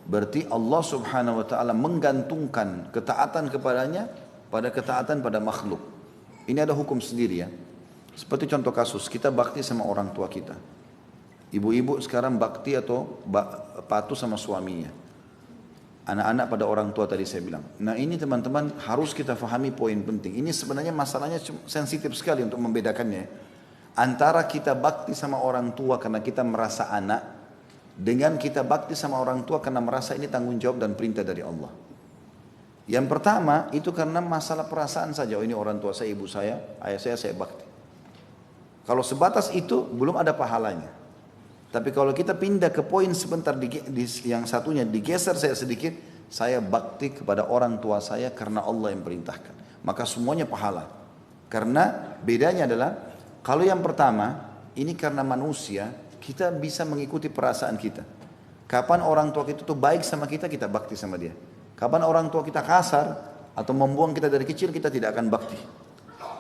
berarti Allah subhanahu wa ta'ala menggantungkan ketaatan kepadanya pada ketaatan pada makhluk. Ini ada hukum sendiri ya. Seperti contoh kasus, kita bakti sama orang tua kita. Ibu-ibu sekarang bakti atau patuh sama suaminya. Anak-anak pada orang tua tadi saya bilang. Nah ini teman-teman harus kita fahami poin penting. Ini sebenarnya masalahnya sensitif sekali untuk membedakannya. Antara kita bakti sama orang tua karena kita merasa anak, dengan kita bakti sama orang tua karena merasa ini tanggung jawab dan perintah dari Allah. Yang pertama itu karena masalah perasaan saja. Oh, ini orang tua saya, ibu saya, ayah saya bakti. Kalau sebatas itu belum ada pahalanya. Tapi kalau kita pindah ke poin sebentar yang satunya digeser saya sedikit, saya bakti kepada orang tua saya karena Allah yang perintahkan. Maka semuanya pahala. Karena bedanya adalah kalau yang pertama ini karena manusia kita bisa mengikuti perasaan kita. Kapan orang tua kita tuh baik sama kita, kita bakti sama dia. Kapan orang tua kita kasar atau membuang kita dari kecil, kita tidak akan bakti.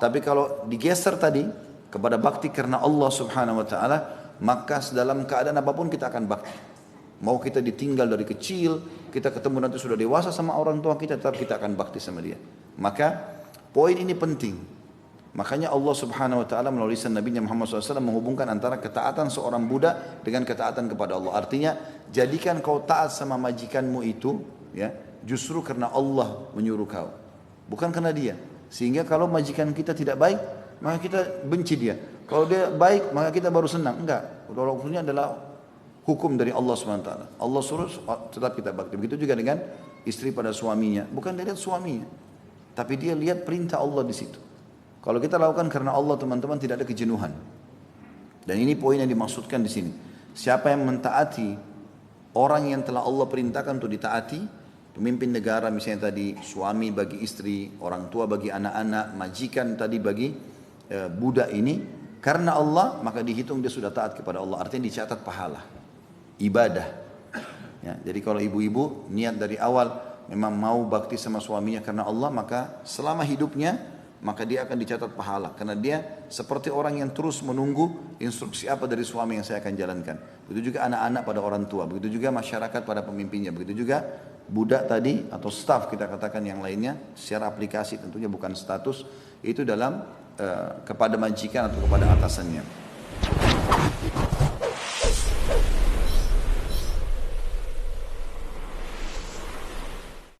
Tapi kalau digeser tadi kepada bakti karena Allah subhanahu wa ta'ala, maka dalam keadaan apapun kita akan bakti. Mau kita ditinggal dari kecil, kita ketemu nanti sudah dewasa sama orang tua kita, tetap kita akan bakti sama dia. Maka poin ini penting. Makanya Allah subhanahu wa ta'ala melalui Nabi Muhammad SAW menghubungkan antara ketaatan seorang budak dengan ketaatan kepada Allah. Artinya jadikan kau taat sama majikanmu itu ya, justru karena Allah menyuruh kau, bukan karena dia. Sehingga kalau majikan kita tidak baik, maka kita benci dia. Kalau dia baik, maka kita baru senang. Enggak. Hukumnya adalah hukum dari Allah SWT. Allah suruh tetap kita bakti. Begitu juga dengan istri pada suaminya. Bukan dia lihat suaminya, tapi dia lihat perintah Allah di situ. Kalau kita lakukan karena Allah, teman-teman, tidak ada kejenuhan. Dan ini poin yang dimaksudkan di sini. Siapa yang mentaati orang yang telah Allah perintahkan untuk ditaati, pemimpin negara misalnya tadi, suami bagi istri, orang tua bagi anak-anak, majikan tadi bagi budak ini, karena Allah, maka dihitung dia sudah taat kepada Allah. Artinya dicatat pahala, ibadah ya. Jadi kalau ibu-ibu niat dari awal memang mau bakti sama suaminya karena Allah, maka selama hidupnya maka dia akan dicatat pahala. Karena dia seperti orang yang terus menunggu instruksi apa dari suami yang saya akan jalankan. Begitu juga anak-anak pada orang tua, begitu juga masyarakat pada pemimpinnya, begitu juga budak tadi atau staf kita katakan yang lainnya, secara aplikasi tentunya bukan status, itu dalam kepada majikan atau kepada atasannya.